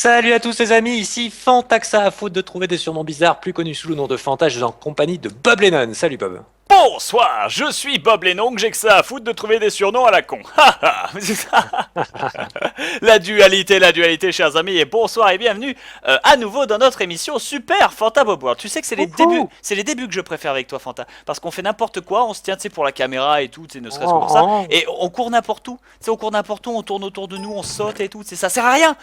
Salut à tous les amis, ici Fantaxa, à faute de trouver des surnoms bizarres plus connus sous le nom de Fanta, je suis en compagnie de Bob Lennon. Salut Bob. Bonsoir, je suis Bob Lennon, j'ai que ça à foutre de trouver des surnoms à la con. La dualité, chers amis, et bonsoir et bienvenue à nouveau dans notre émission Super Fanta Bob World. Tu sais que c'est les débuts que je préfère avec toi, Fanta, parce qu'on fait n'importe quoi, on se tient, tu sais, pour la caméra et tout, tu sais, ne serait-ce que pour ça, et on court n'importe où, tu sais, on court n'importe où, on tourne autour de nous, on saute et tout, tu sais, ça sert à rien,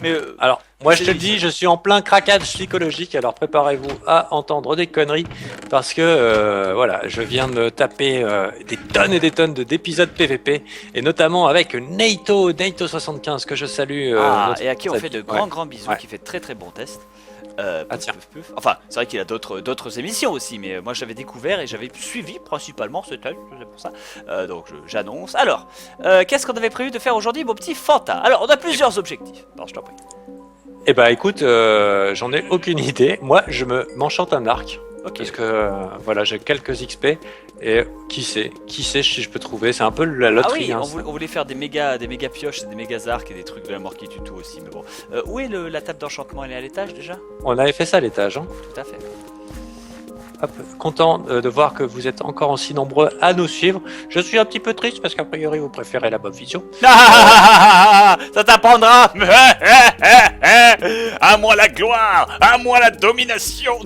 Mais Alors, moi je te le dis, je suis en plein craquage psychologique, alors préparez-vous à entendre des conneries, parce que voilà, je viens de me taper des tonnes et des tonnes d'épisodes PVP, et notamment avec Naito75 que je salue. Et à qui on fait de grands bisous, qui fait très très bon test. Tiens. Enfin, c'est vrai qu'il a d'autres émissions aussi, mais moi j'avais découvert et j'avais suivi principalement ce test, c'est pour ça. Donc j'annonce. Alors, qu'est-ce qu'on avait prévu de faire aujourd'hui, mon petit Fanta? Alors, on a plusieurs objectifs. Non, je t'en prie. Eh bah écoute, j'en ai aucune idée. Moi, je m'enchante un arc. Ok. Parce que voilà, j'ai quelques XP et qui sait si je peux trouver. C'est un peu la loterie. Ah hein, oui, on voulait faire des méga pioches et des méga arcs et des trucs de la mort qui tue tout aussi. Mais bon, où est la table d'enchantement? Elle est à l'étage déjà? On avait fait ça à l'étage. Hein. Tout à fait. Hop, content de voir que vous êtes encore aussi nombreux à nous suivre. Je suis un petit peu triste parce qu'a priori vous préférez la Bob Vision. Ça t'apprendra. À moi la gloire, à moi la domination.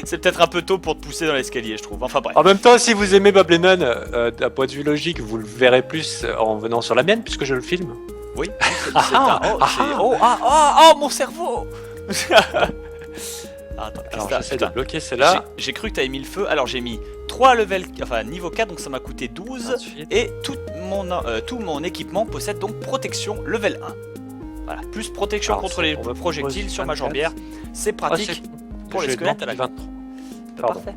C'est peut-être un peu tôt pour te pousser dans l'escalier, je trouve. Enfin bref. En même temps, si vous aimez Bob Lennon, d'un point de vue logique, vous le verrez plus en venant sur la mienne puisque je le filme. Oui. Oh mon cerveau. Attends, alors j'essaie de bloquer celle-là. J'ai cru que t'avais mis le feu. Alors j'ai mis 3 levels, enfin niveau 4, donc ça m'a coûté 12. Ensuite. Et tout mon équipement possède donc protection level 1. Voilà, plus protection alors, contre les projectiles sur ma 24. jambière. C'est pratique pour les squelettes à la con. Parfait.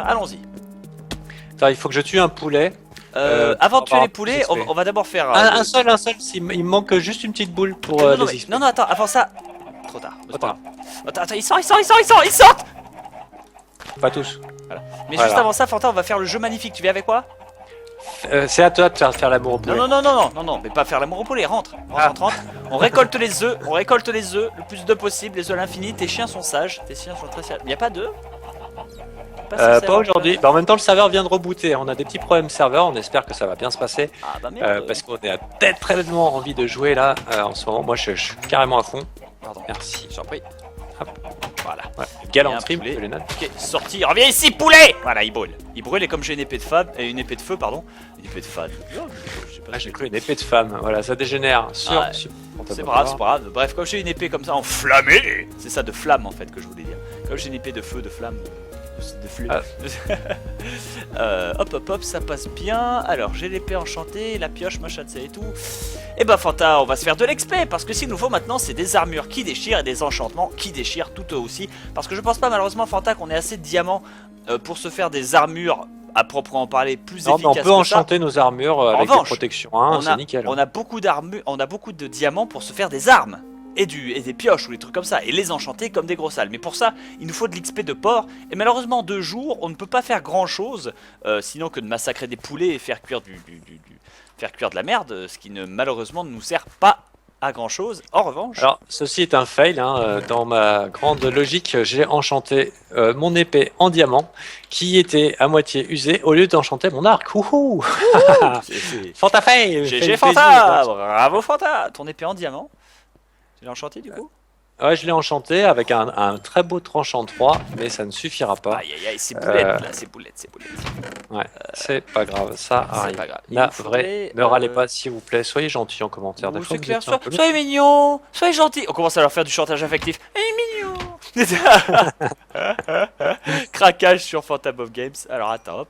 Allons-y. Attends, il faut que je tue un poulet. Avant de tuer les poulets, on va d'abord faire... un seul, il me manque juste une petite boule pour non, attends, avant ça... Trop tard. Attends, ils sortent. Pas tous. Voilà. Mais juste avant ça, Fanta, on va faire le jeu magnifique. Tu viens avec moi? C'est à toi de faire l'amour au poulet. Non, mais pas faire l'amour au poulet. Rentre. On récolte les œufs. Le plus d'œufs possible, les œufs à l'infini. Tes chiens sont sages. Tes chiens sont très sages. Il y a pas d'œufs? Pas aujourd'hui. Bah, en même temps, le serveur vient de rebooter. On a des petits problèmes serveur. On espère que ça va bien se passer. Ah bah merde. Parce qu'on est tellement envie de jouer là en ce moment. Moi, je suis carrément à fond. Pardon. Merci. J'en prie. Hop. Voilà. Ouais. Galanterie, monsieur Lennon. Ok, sorti. Reviens ici, poulet. Voilà, il brûle. Et comme j'ai une épée de femme, une épée de feu, pardon. Une épée de fan. J'ai cru une épée de femme. Voilà, ça dégénère. C'est pas grave. Bref, comme j'ai une épée comme ça enflammée, c'est ça, de flamme en fait que je voulais dire. Comme j'ai une épée de feu, de flamme, de flamme. Hop, ça passe bien. Alors, j'ai l'épée enchantée, la pioche, machin, et tout. Et bah, Fanta, on va se faire de l'XP parce que ce qu'il nous faut maintenant, c'est des armures qui déchirent et des enchantements qui déchirent tout aussi. Parce que je pense pas, malheureusement, Fanta, qu'on ait assez de diamants pour se faire des armures à proprement parler plus efficaces. On peut enchanter nos armures avec des protections 1, c'est nickel. On a beaucoup d'armures, on a beaucoup de diamants pour se faire des armes. Et des pioches ou des trucs comme ça, et les enchanter comme des gros salles. Mais pour ça, il nous faut de l'XP de porc, et malheureusement, 2 jours, on ne peut pas faire grand chose, sinon que de massacrer des poulets et faire cuire faire cuire de la merde, ce qui malheureusement ne nous sert pas à grand chose. En revanche... Alors, ceci est un fail, hein. Dans ma grande logique, j'ai enchanté mon épée en diamant, qui était à moitié usée, au lieu d'enchanter mon arc. Wouhou. Fanta fail. GG Fanta. Bravo Fanta. Ton épée en diamant. Tu l'as enchanté du coup? Ouais, je l'ai enchanté avec un très beau tranchant 3, mais ça ne suffira pas. Aïe, c'est boulette là, c'est boulette. Ouais, c'est pas grave, ça arrive. Pas grave. Ne râlez pas s'il vous plaît, soyez gentils en commentaire. Des fois, c'est clair, soyez mignons, soyez gentils. On commence à leur faire du chantage affectif. Mignon. Craquage sur Fanta Bob Games. Alors attends,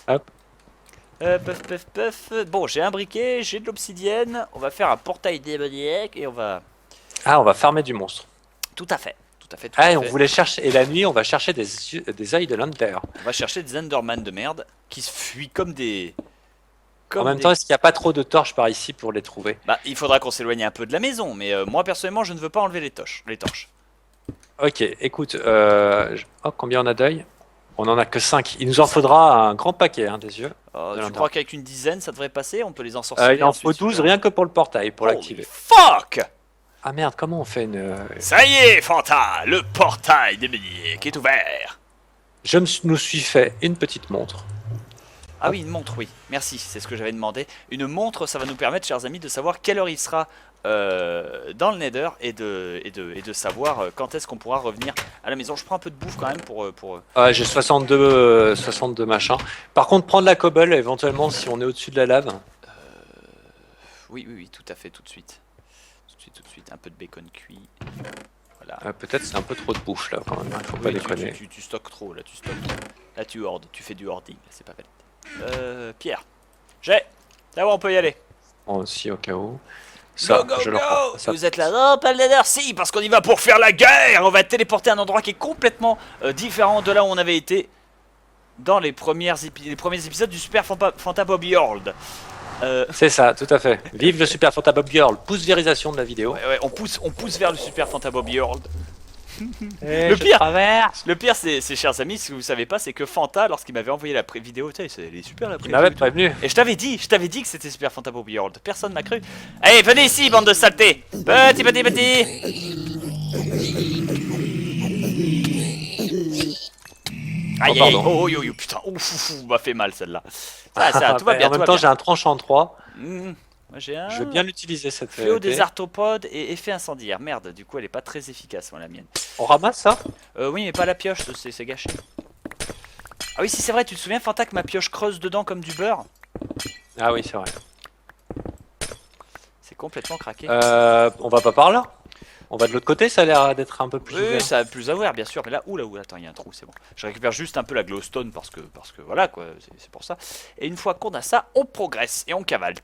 hop. Puff. Bon, j'ai un briquet, j'ai de l'obsidienne. On va faire un portail démoniaque et on va farmer du monstre. Tout à fait. On voulait chercher, et la nuit, on va chercher des œils de l'Hunter. On va chercher des Enderman de merde qui se fuient comme des... En même temps, est-ce qu'il n'y a pas trop de torches par ici pour les trouver? Bah, il faudra qu'on s'éloigne un peu de la maison, mais moi personnellement, je ne veux pas enlever les torches. Ok, écoute, combien on a d'œils? On en a que 5. Il nous en faudra un grand paquet, hein, des yeux. Tu crois qu'avec une dizaine, ça devrait passer? On peut les ensorceler. Il en faut 12 rien que pour le portail, pour l'activer. Fuck! Ah merde, comment on fait une... Ça y est, Fanta, le portail des qui est ouvert. Nous suis fait une petite montre. Ah oui, une montre, oui. Merci, c'est ce que j'avais demandé. Une montre, ça va nous permettre, chers amis, de savoir quelle heure il sera dans le Nether et de savoir quand est-ce qu'on pourra revenir à la maison. Je prends un peu de bouffe quand même pour... Ah, j'ai 62 machins. Par contre, prendre la cobble, éventuellement, si on est au-dessus de la lave. Oui, oui, oui, tout à fait, tout de suite. Tout de suite. Un peu de bacon cuit. Voilà. Peut-être c'est un peu trop de bouffe, là, quand même. Faut pas Oui, déconner. tu stockes trop, là, tu stockes. Là, tu hordes, tu fais du hoarding, c'est pas valide. Pierre. J'ai. Là où on peut y aller. Bon, aussi, au cas où. Ça, Go, go, je go. le prends. Ça, Vous êtes là, non, pas le Nether, si, parce qu'on y va pour faire la guerre. On va téléporter à un endroit qui est complètement différent de là où on avait été dans les premiers épisodes du Super Fanta Bobby World. C'est ça, tout à fait. Vive le Super Fanta Bob Girl. Pouce vérisation de la vidéo. Ouais, on pousse vers le Super Fanta Bobby World. Le pire, c'est chers amis, ce que vous savez pas, c'est que Fanta, lorsqu'il m'avait envoyé la vidéo, tu sais, elle est super la Il m'avait prévenu. Et je t'avais dit que c'était Super Fanta Bobby World. Personne m'a cru. Allez, venez ici, bande de saletés. Petit. Aïe, aïe, oh, putain, ouf, m'a fait mal celle-là. Ça, tout va bien. En même temps, j'ai un tranchant 3. Moi, j'ai un. Je vais bien l'utiliser cette Fléau épée. des arthropodes et effet incendiaire. Merde, du coup, elle est pas très efficace, moi, la mienne. On ramasse ça? Oui, mais pas la pioche, c'est gâché. Ah oui, si c'est vrai, tu te souviens, Fanta, que ma pioche creuse dedans comme du beurre? Ah oui, c'est vrai. C'est complètement craqué. On va pas par là? On va de l'autre côté, ça a l'air d'être un peu plus Oui, ouvert. ça a plus à ouvrir, bien sûr. Mais là, attends, il y a un trou, c'est bon. Je récupère juste un peu la glowstone parce que voilà, quoi, c'est pour ça. Et une fois qu'on a ça, on progresse et on cavale.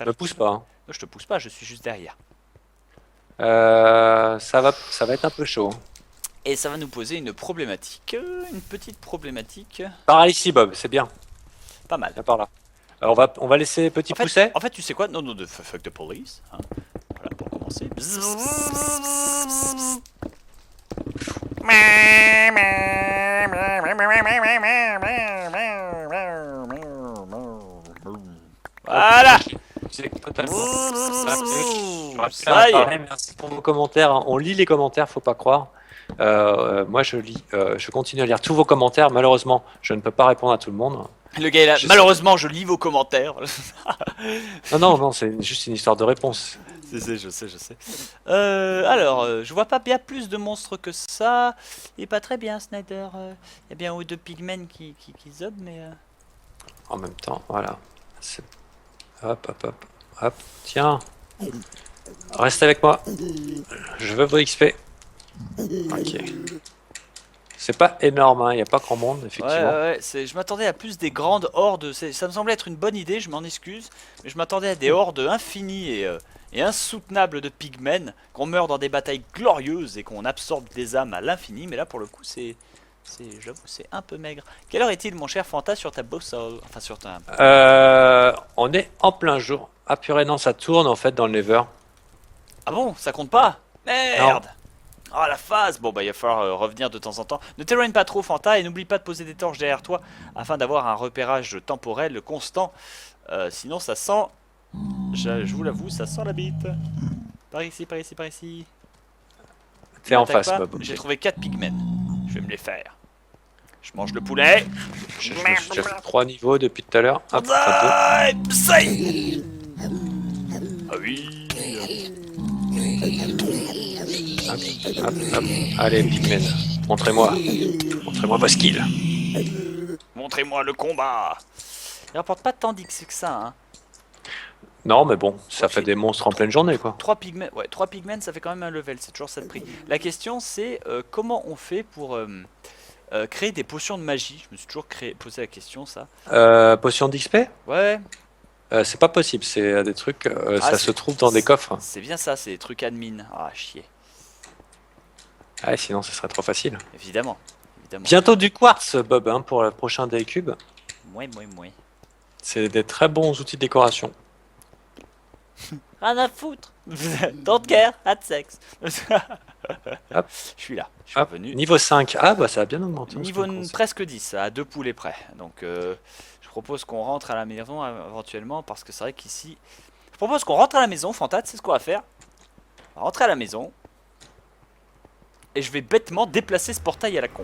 Me pousse pas. Hein. Je te pousse pas, je suis juste derrière. Ça va être un peu chaud. Et ça va nous poser une problématique, une petite problématique. Par ici, Bob, c'est bien. Pas mal. Viens par là. On va laisser Petit Pousset. En fait, tu sais quoi? Non, fuck the police. Hein. Voilà, pour commencer. Voilà. Ça y est. Merci pour vos commentaires. On lit les commentaires, faut pas croire. Moi, je continue à lire tous vos commentaires. Malheureusement, je ne peux pas répondre à tout le monde. Le gars est là. Malheureusement, je lis vos commentaires. Non, c'est juste une histoire de réponse. Je sais. Alors, je vois pas bien plus de monstres que ça. Il est pas très bien, Snyder. Il y a bien ou deux pigmen qui zob, mais... En même temps, voilà. Hop. Tiens. Reste avec moi. Je veux vos XP. Ok. C'est pas énorme, il n'y a pas grand monde, effectivement. Ouais, je m'attendais à plus des grandes hordes. Ça me semblait être une bonne idée, je m'en excuse. Mais je m'attendais à des hordes infinies et insoutenables de pigmen, qu'on meurt dans des batailles glorieuses et qu'on absorbe des âmes à l'infini. Mais là, pour le coup, j'avoue, c'est un peu maigre. Quelle heure est-il, mon cher Fanta, sur ta boussole? Enfin, sur ta... On est en plein jour. Ah purée, non, ça tourne en fait dans le Nether. Ah bon, ça compte pas? Merde! Oh la phase! Bon bah il va falloir revenir de temps en temps. Ne t'éloigne pas trop, Fanta, et n'oublie pas de poser des torches derrière toi afin d'avoir un repérage temporel constant. Sinon ça sent... Je vous l'avoue, ça sent la bite. Par ici. T'es en face, Bob. J'ai trouvé 4 pigmen. Je vais me les faire. Je mange le poulet. Je me suis déjà fait 3 niveaux depuis tout à l'heure. Hop, Ah oui. Hop. Allez, pigmen. Montrez-moi vos skills. Montrez-moi le combat. Il rapporte pas tant d'X que ça, hein. Non, mais bon, ça fait des monstres en pleine journée, quoi. 3 pigmen, ça fait quand même un level, c'est toujours ça de prix. La question, c'est comment on fait pour créer des potions de magie. Je me suis toujours posé la question, ça. Potion d'XP? Ouais. C'est pas possible, c'est des trucs, ça se trouve dans des coffres. C'est bien ça, c'est des trucs admin. Ah, chier. Ah, sinon, ce serait trop facile. Évidemment. Bientôt du quartz, Bob, hein, pour le prochain Day Cube. Mouais. C'est des très bons outils de décoration. Rien à foutre. Don't care, had sex. Hop. Je suis là, je suis revenu. Niveau 5, ah bah ça a bien augmenté. Niveau presque 10, à 2 poulets près. Donc je propose qu'on rentre à la maison éventuellement parce que c'est vrai qu'ici... propose qu'on rentre à la maison, Fanta, c'est ce qu'on va faire. On va rentrer à la maison. Et je vais bêtement déplacer ce portail à la con.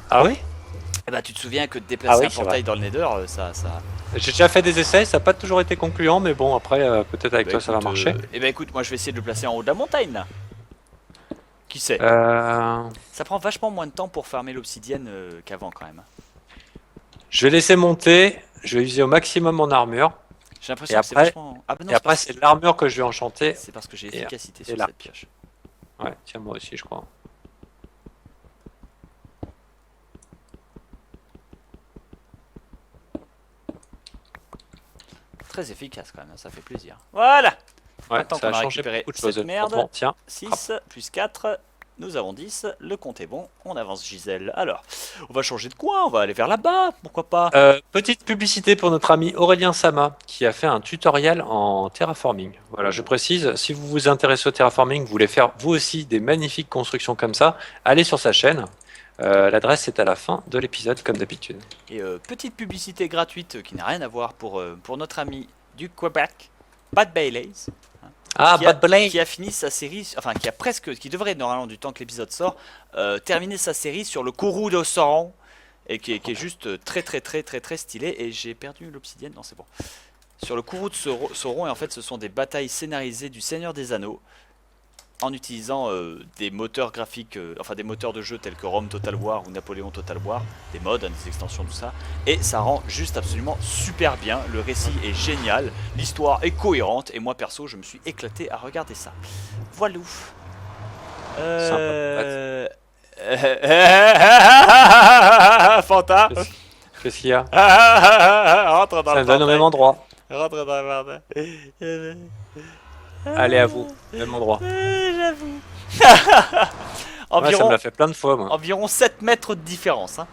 Ah oui? Eh bah tu te souviens que de déplacer oui, un c'est portail dans le Nether, ça... J'ai déjà fait des essais, ça n'a pas toujours été concluant, mais bon, après, peut-être avec Bah, toi ça va écoute, marcher. Eh bah écoute, moi je vais essayer de le placer en haut de la montagne là. Qui sait? Euh, Ça prend vachement moins de temps pour farmer l'obsidienne qu'avant quand même. Je vais laisser monter, je vais user au maximum mon armure. J'ai l'impression Et que c'est après- vachement... Ah bah non, Et après, c'est l'armure que je vais enchanter. c'est parce que j'ai et- efficacité et sur l'arc. cette pioche. Ouais, tiens, moi aussi, je crois. Très efficace quand même, hein, ça fait plaisir. Voilà. Ouais, Maintenant ça qu'on a a changé récupéré beaucoup de choses. cette merde. Franchement, tiens. 6 plus 4, nous avons 10, le compte est bon, on avance Gisèle. Alors, on va changer de coin, on va aller vers là-bas, pourquoi pas. Petite publicité pour notre ami Aurélien Sama qui a fait un tutoriel en terraforming. Voilà, je précise, si vous vous intéressez au terraforming, vous voulez faire vous aussi des magnifiques constructions comme ça, allez sur sa chaîne. L'adresse est à la fin de l'épisode comme d'habitude. Et petite publicité gratuite qui n'a rien à voir pour notre ami du Québec, Pat Bayleys. Ah, qui a, Bad Blade. qui a fini sa série, enfin qui devrait normalement du temps que l'épisode sort, terminer sa série sur le Kourou de Sauron et qui est juste très stylé. Et j'ai perdu l'obsidienne, non c'est bon. Sur le Kourou de Sauron, et en fait ce sont des batailles scénarisées du Seigneur des Anneaux en utilisant des moteurs graphiques, enfin des moteurs de jeu tels que Rome Total War ou Napoléon Total War, des mods, hein, des extensions, tout ça, et ça rend juste absolument super bien, le récit est génial, l'histoire est cohérente, et moi perso je me suis éclaté à regarder ça. Voilà. Fanta. Qu'est-ce qu'il y a? Rentre dans Ça le me donne au même endroit. Rentre dans le Allez, à vous, même endroit. J'avoue. Ouais, ça me environ, l'a fait plein de fois, moi. environ 7 mètres de différence. Hein.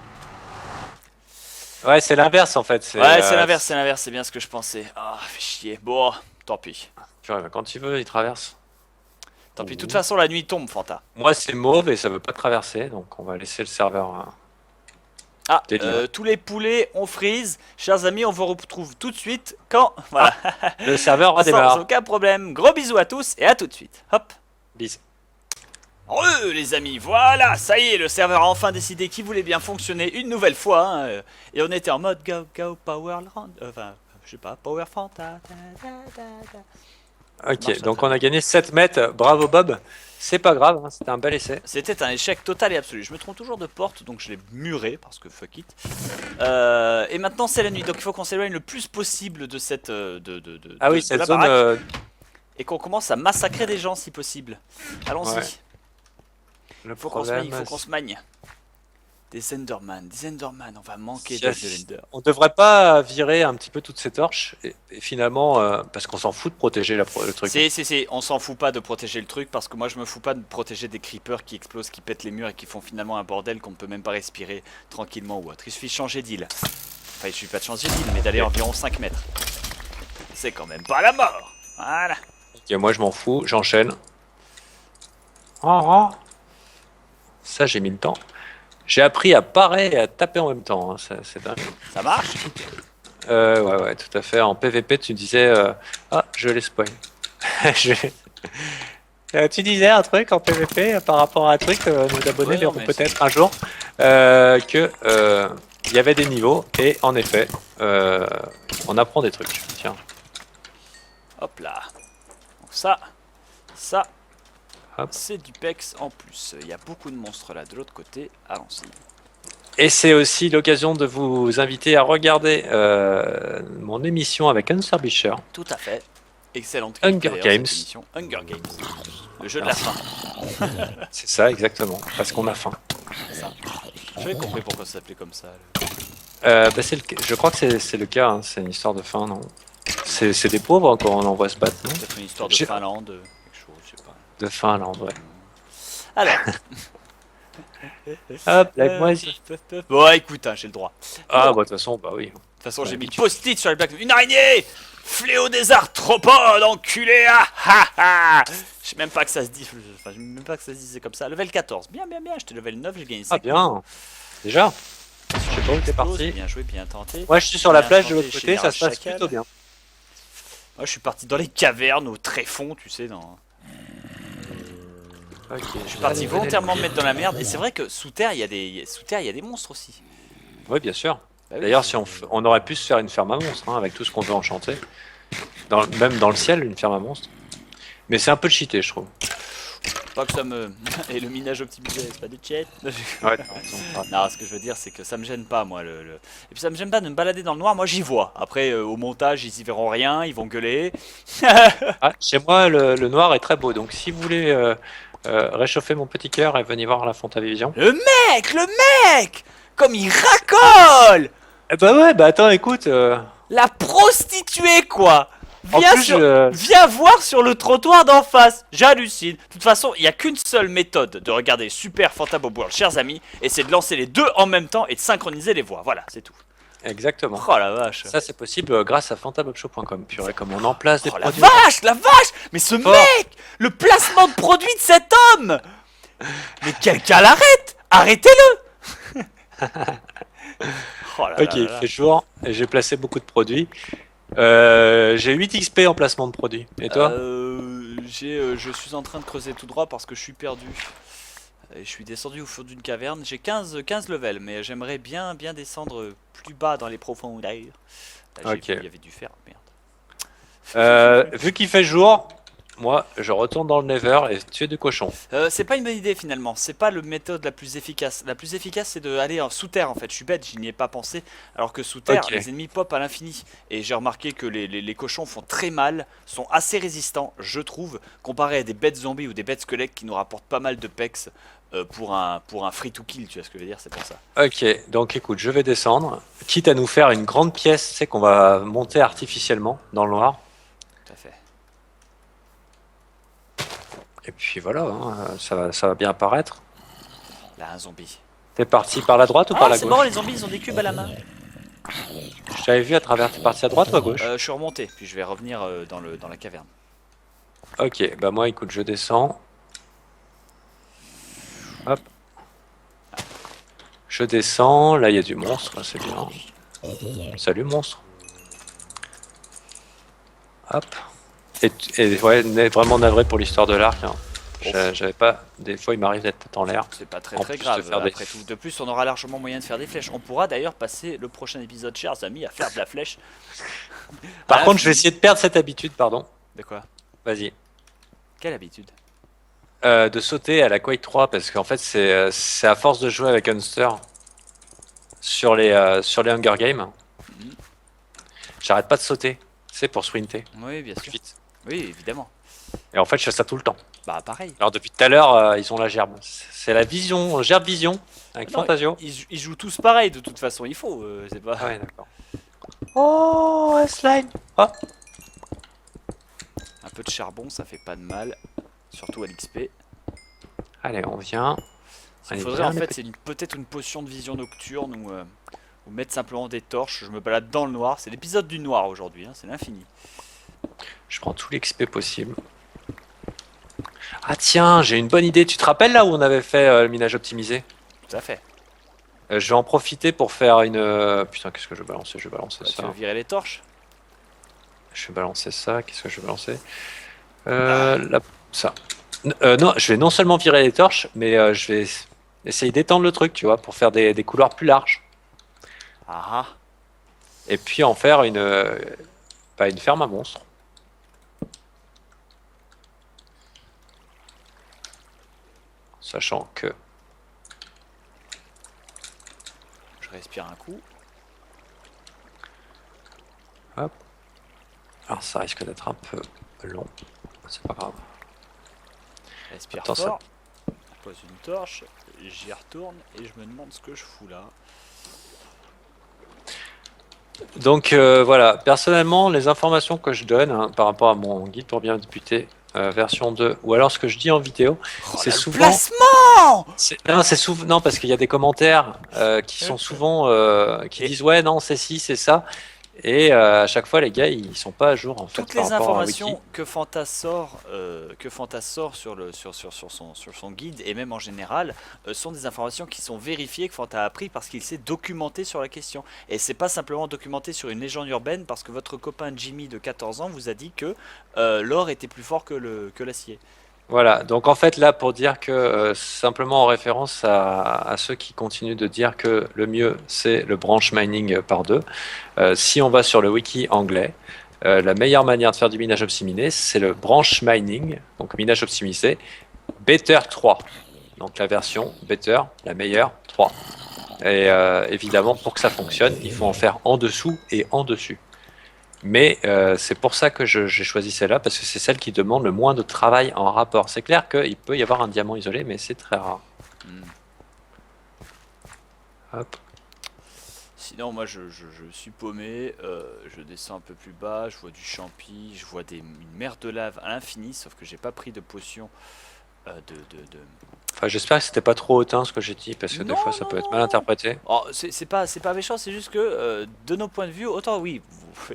Ouais, c'est l'inverse en fait. Ouais, c'est l'inverse, c'est bien ce que je pensais. Ah, fait chier. Bon, tant pis. Purée, quand il veut, il traverse. Tant pis, de toute façon, la nuit tombe, Fanta. Moi, c'est mauve et ça veut pas traverser, donc on va laisser le serveur. Ah, Délire. tous les poulets, on freeze. Chers amis, on vous retrouve tout de suite quand... Voilà. Le serveur Sans redémarre. aucun problème. Gros bisous à tous et à tout de suite. Hop. Bis. Les amis, voilà, ça y est, le serveur a enfin décidé qu'il voulait bien fonctionner une nouvelle fois. Hein, et on était en mode go Power Land. Enfin, je sais pas, Power Fanta. Ok, marche donc très on a gagné 7 mètres. Bravo Bob. C'est pas grave, hein, c'était un bel essai. C'était un échec total et absolu. Je me trompe toujours de porte, donc je l'ai muré parce que fuck it. Et maintenant c'est la nuit, donc il faut qu'on s'éloigne le plus possible de cette Ah oui, de cette la zone. baraque, et qu'on commence à massacrer des gens si possible. Allons-y. Ouais. Le Faut qu'on se magne, problème, faut qu'on se magne. Des Enderman, on va manquer Si- de l'Ender. on devrait pas virer un petit peu toutes ces torches et finalement, parce qu'on s'en fout de protéger le truc. Si, on s'en fout pas de protéger le truc parce que moi je me fous pas de protéger des creepers qui explosent, qui pètent les murs et qui font finalement un bordel qu'on ne peut même pas respirer tranquillement ou autre. Il suffit de changer d'île. Enfin, il suffit pas de changer d'île, mais d'aller environ 5 mètres. C'est quand même pas la mort. Voilà. Ok, moi je m'en fous, j'enchaîne. Oh. Ça, j'ai mis le temps. J'ai appris à parer et à taper en même temps, hein, c'est dingue. Ça marche? Ouais, tout à fait. En PVP, tu disais. Ah, je les spoil. Je- tu disais un truc en PVP par rapport à un truc, nos abonnés Ouais, non, verront mais peut-être un jour, que il y avait des niveaux, et en effet, on apprend des trucs. Tiens. Hop là. Donc ça, Hop. c'est du pex en plus. Il y a beaucoup de monstres là de l'autre côté. Allons-y. Et c'est aussi l'occasion de vous inviter à regarder mon émission avec Hunter Bisher. Tout à fait. Excellente Hunger d'ailleurs, Games. cette émission. Hunger Games. Le jeu de la faim. C'est ça, exactement. Parce qu'on a faim. C'est ça. J'avais compris pourquoi ça s'appelait comme ça. Je crois que c'est le cas, hein. C'est une histoire de faim, non? C'est des pauvres quand on envoie se battre, non? Peut-être une histoire de J'ai- Finlande, quelque chose, je sais pas. De Finlande, ouais. Alors. Hop, la moisie. Bon, écoute, hein, j'ai le droit. Ah, bah, de toute façon, bah oui. De toute façon, j'ai mis post-it sur les plaques. Une araignée! Fléau des arthropodes, enculé! Ah ah ah! Je sais même pas que ça se dit. Enfin, je sais même pas que ça se disait comme ça. Level 14. Bien. J'étais level 9, j'ai gagné 5. Ah, bien. Déjà. Je sais pas où t'es parti. Bien joué, bien tenté. Moi, je suis sur la Bien plage de tenté, l'autre côté, ça général se passe chacal. plutôt bien. Moi, je suis parti dans les cavernes au tréfonds, tu sais, dans... Ok, Je suis parti volontairement me mettre dans la merde. Et c'est vrai que sous terre, il y a des monstres aussi. Oui, bien sûr. Bah oui. D'ailleurs, si on aurait pu se faire une ferme à monstres, hein, avec tout ce qu'on veut enchanter. Même dans le ciel, une ferme à monstres. Mais c'est un peu cheaté, je trouve. Pas que ça me... Et le minage optimisé, c'est pas du chat. Ouais, t'as raison. Non, ce que je veux dire, c'est que ça me gêne pas, moi. Et puis ça me gêne pas de me balader dans le noir, moi j'y vois. Après, au montage, ils y verront rien, ils vont gueuler. Ah, chez moi, le noir est très beau. Donc, si vous voulez réchauffer mon petit cœur et venir voir la Fontavision. Le mec comme il racole. Eh bah ouais, bah attends, écoute. La prostituée, quoi. En plus, Viens voir sur le trottoir d'en face. J'hallucine. De toute façon, il n'y a qu'une seule méthode de regarder Super Fantabob World, chers amis, et c'est de lancer les deux en même temps et de synchroniser les voix. Voilà, c'est tout. Exactement. Oh la vache. Ça, c'est possible grâce à fantabobshow.com. Purée, comme on en place des Oh la produits. vache. Mais ce mec, le placement de produit de cet homme. Mais quelqu'un l'arrête. Arrêtez-le. Oh là Ok, là il là. fait jour et j'ai placé beaucoup de produits. J'ai 8 XP en placement de produits. Et toi? Je suis en train de creuser tout droit parce que je suis perdu. Et je suis descendu au fond d'une caverne. J'ai 15 levels, mais j'aimerais bien descendre plus bas dans les profondeurs. Là, Ok. il y avait du fer, merde. Vu qu'il fait jour, moi, je retourne dans le Nether et tuer du cochon. C'est pas une bonne idée finalement, c'est pas la méthode la plus efficace. La plus efficace c'est d'aller sous terre en fait, je suis bête, j'y n'y ai pas pensé. Alors que sous terre, Ok. les ennemis pop à l'infini. Et j'ai remarqué que les cochons font très mal, sont assez résistants, je trouve, comparé à des bêtes zombies ou des bêtes squelettes qui nous rapportent pas mal de pex pour un free to kill, tu vois ce que je veux dire, c'est pour ça. Ok, donc écoute, je vais descendre. Quitte à nous faire une grande pièce, tu sais, qu'on va monter artificiellement dans le noir. Tout à fait. Et puis voilà, hein, ça va bien apparaître. Là, un zombie. T'es parti par la droite ou par Ah, la c'est gauche? marrant, les zombies ils ont des cubes à la main. Je t'avais vu à travers, t'es parti à droite ou à gauche? Je suis remonté, puis je vais revenir dans la caverne. Ok, bah moi écoute, je descends. Hop. Je descends, là il y a du monstre, c'est bien. Salut monstre. Hop. Et ouais, vraiment navré pour l'histoire de l'arc. Hein. J'avais pas. Des fois il m'arrive d'être en l'air. C'est pas très En très plus grave de faire des- après tout. De plus, on aura largement moyen de faire des flèches. On pourra d'ailleurs passer le prochain épisode, chers amis, à faire de la flèche. Par À contre, je vais l'infini. essayer de perdre cette habitude, pardon. De quoi? Vas-y. Quelle habitude? De sauter à la Quake 3 parce qu'en fait c'est à force de jouer avec Hunter sur les Hunger Games. Mhm. J'arrête pas de sauter, c'est pour sprinter Oui, bien plus sûr. vite. Oui, évidemment. Et en fait je fais ça tout le temps. Bah, pareil. Alors depuis tout à l'heure ils ont la gerbe. C'est la vision, gerbe vision avec Non, Fantasio. ils jouent tous pareil de toute façon, il faut. C'est pas... Ah ouais d'accord. Oh un slime. Oh. Un peu de charbon, ça fait pas de mal. Surtout à l'XP. Allez on vient. Ce qu'il Allez, faudrait viens, en les fait, petits. c'est peut-être une potion de vision nocturne ou mettre simplement des torches. Je me balade dans le noir. C'est l'épisode du noir aujourd'hui, hein, c'est l'infini. Je prends tout l'XP possible. Ah tiens j'ai une bonne idée. Tu te rappelles là où on avait fait le minage optimisé? Tout à fait. Je vais en profiter pour faire une... Putain, qu'est-ce que je vais balancer? Je vais balancer Tu ça. veux virer les torches? Je vais balancer ça. Qu'est-ce que je vais balancer ça. Non, je vais non seulement virer les torches, mais je vais essayer d'étendre le truc, tu vois, pour faire des couloirs plus larges. Ah ah. Et puis en faire pas une ferme à monstres. Sachant que... Je respire un coup. Alors ça risque d'être un peu long. C'est pas grave. Je respire Attends, fort. Je pose une torche. J'y retourne et je me demande ce que je fous là. Donc voilà, personnellement, les informations que je donne hein, par rapport à mon guide pour bien débuter, version 2, ou alors ce que je dis en vidéo, c'est là, le souvent... placement. Non, c'est souvent... non, parce qu'il y a des commentaires qui sont souvent... qui disent ouais, non, c'est ci, c'est ça. Et à chaque fois, les gars, ils sont pas à jour en fait Toutes par les rapport à Wiki. informations que Fantas sort sur son guide et même en général sont des informations qui sont vérifiées que Fanta a appris parce qu'il s'est documenté sur la question. Et c'est pas simplement documenté sur une légende urbaine parce que votre copain Jimmy de 14 ans vous a dit que l'or était plus fort que l'acier. Voilà, donc en fait là pour dire que simplement en référence à ceux qui continuent de dire que le mieux c'est le branch mining par deux, si on va sur le wiki anglais, la meilleure manière de faire du minage optimisé c'est le branch mining, donc minage optimisé, Better 3, donc la version Better, la meilleure 3. Et évidemment pour que ça fonctionne, il faut en faire en dessous et en dessus. Mais c'est pour ça que j'ai choisi celle-là, parce que c'est celle qui demande le moins de travail en rapport. C'est clair qu'il peut y avoir un diamant isolé, mais c'est très rare. Hop. Sinon, moi je suis paumé, je descends un peu plus bas, je vois du champi, je vois une mer de lave à l'infini, sauf que j'ai pas pris de potion de... Enfin, j'espère que c'était pas trop hautain ce que j'ai dit, parce que des Non, fois ça non, peut être non, mal non. interprété. Oh, c'est pas méchant, c'est juste que de nos points de vue, autant oui,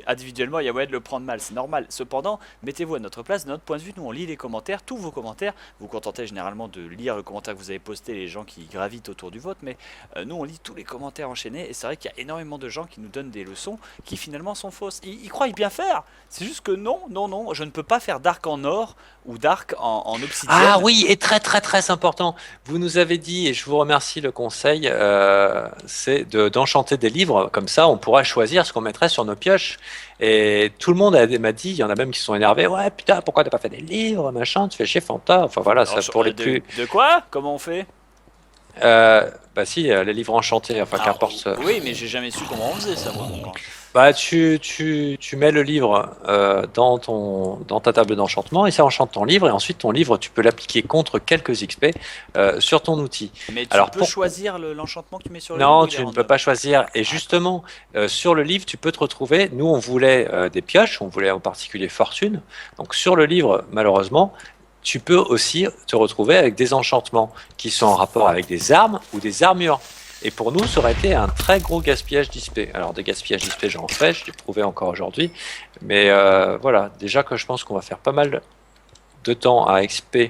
individuellement il y a moyen de le prendre mal, c'est normal. Cependant, mettez-vous à notre place, de notre point de vue, nous on lit les commentaires, tous vos commentaires. Vous vous contentez généralement de lire le commentaire que vous avez posté, les gens qui gravitent autour du vôtre, mais nous on lit tous les commentaires enchaînés et c'est vrai qu'il y a énormément de gens qui nous donnent des leçons qui finalement sont fausses. Ils croient bien faire, c'est juste que non, je ne peux pas faire d'arc en or ou d'arc en obsidienne. Ah oui, et très très très important, vous nous avez dit, et je vous remercie le conseil, c'est d'enchanter des livres, comme ça on pourra choisir ce qu'on mettrait sur nos pioches. Et tout le monde m'a dit, il y en a même qui se sont énervés, ouais putain pourquoi t'as pas fait des livres, machin, tu fais chier Fanta, enfin voilà, ça Alors, pour les plus... de quoi? Comment on fait? Bah si, les livres enchantés, enfin Alors, qu'importe. oui, mais j'ai jamais su comment on faisait ça, moi. Bah tu mets le livre dans ta table d'enchantement et ça enchante ton livre et ensuite ton livre tu peux l'appliquer contre quelques XP sur ton outil. Mais tu Alors, peux choisir l'enchantement que tu mets sur le Non, livre, il est tu ne peux random. pas choisir. Et justement, sur le livre, tu peux te retrouver. Nous, on voulait des pioches, on voulait en particulier fortune. Donc, sur le livre, malheureusement, tu peux aussi te retrouver avec des enchantements qui sont en rapport avec des armes ou des armures. Et pour nous, ça aurait été un très gros gaspillage d'XP. Alors, des gaspillages d'XP, j'en fais, je l'ai prouvé encore aujourd'hui. Mais voilà, déjà que je pense qu'on va faire pas mal de temps à XP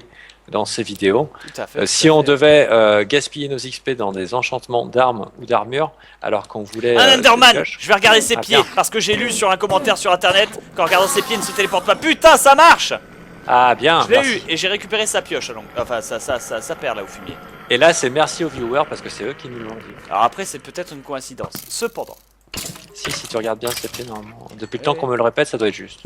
dans ces vidéos. Tout à fait. Si on devait gaspiller nos XP dans des enchantements d'armes ou d'armures, alors qu'on voulait... Un Enderman! des pioches- Je vais regarder ses Ah, pieds, bien. parce que j'ai lu sur un commentaire sur internet qu'en regardant ses pieds, il ne se téléporte pas. Putain, ça marche! Ah bien, Je l'ai merci. eu, et j'ai récupéré sa pioche, donc, enfin sa perle là au fumier. Et là, c'est merci aux viewers parce que c'est eux qui nous l'ont dit. Alors après, c'est peut-être une coïncidence. Cependant. Si tu regardes bien, c'est fait normalement. Depuis le Ouais. temps qu'on me le répète, ça doit être juste.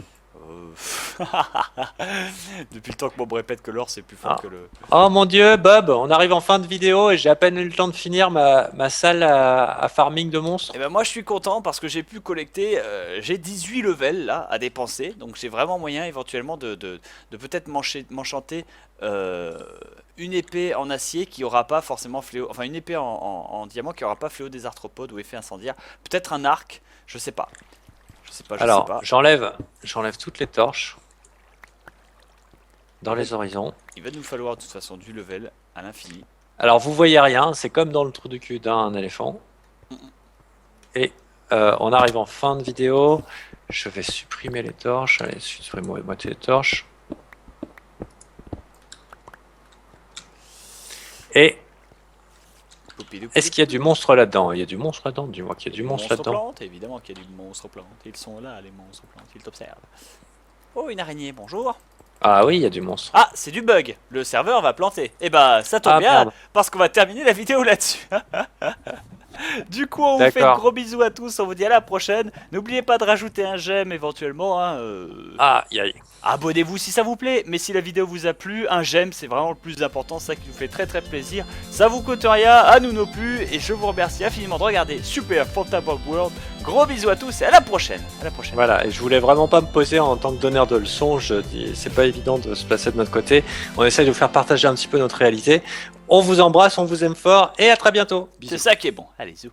Depuis le temps que moi me répète que l'or c'est plus fort Ah. que le... Oh mon dieu, Bob, on arrive en fin de vidéo et j'ai à peine eu le temps de finir ma salle à farming de monstres. Et ben moi je suis content parce que j'ai pu collecter, j'ai 18 levels là à dépenser, donc j'ai vraiment moyen éventuellement de peut-être m'enchanter une épée en acier qui aura pas forcément fléau, enfin une épée en diamant qui aura pas fléau des arthropodes ou effet incendiaire, peut-être un arc, je sais pas. Je sais pas. Alors, j'enlève toutes les torches dans les horizons. Il va nous falloir de toute façon du level à l'infini. Alors, vous voyez rien, c'est comme dans le trou du cul d'un éléphant. Et on arrive en fin de vidéo. Je vais supprimer les torches. Allez, supprimer la moitié des torches. Et est-ce qu'il y a du monstre là-dedans? Il y a du monstre là-dedans? Dis-moi qu'il y a du monstre là-dedans. Plantes, évidemment qu'il y a du monstre plante. Ils sont là, les monstres plantes. Ils t'observent. Oh, une araignée, bonjour. Ah oui, il y a du monstre. Ah, c'est du bug. Le serveur va planter. Eh bah, ça tombe bien, merde. parce qu'on va terminer la vidéo là-dessus. Du coup, on vous fait de gros bisous à tous. On vous dit à la prochaine. N'oubliez pas de rajouter un j'aime éventuellement. Hein, Aïe. Abonnez-vous si ça vous plaît, mais si la vidéo vous a plu, un j'aime c'est vraiment le plus important, ça qui nous fait très très plaisir. Ça vous coûte rien, à nous non plus, et je vous remercie infiniment de regarder Super Fantastic World. Gros bisous à tous et à la prochaine. Voilà, et je voulais vraiment pas me poser en tant que donneur de leçons, je dis c'est pas évident de se placer de notre côté. On essaye de vous faire partager un petit peu notre réalité. On vous embrasse, on vous aime fort et à très bientôt. Bisous. C'est ça qui est bon. Allez, zou.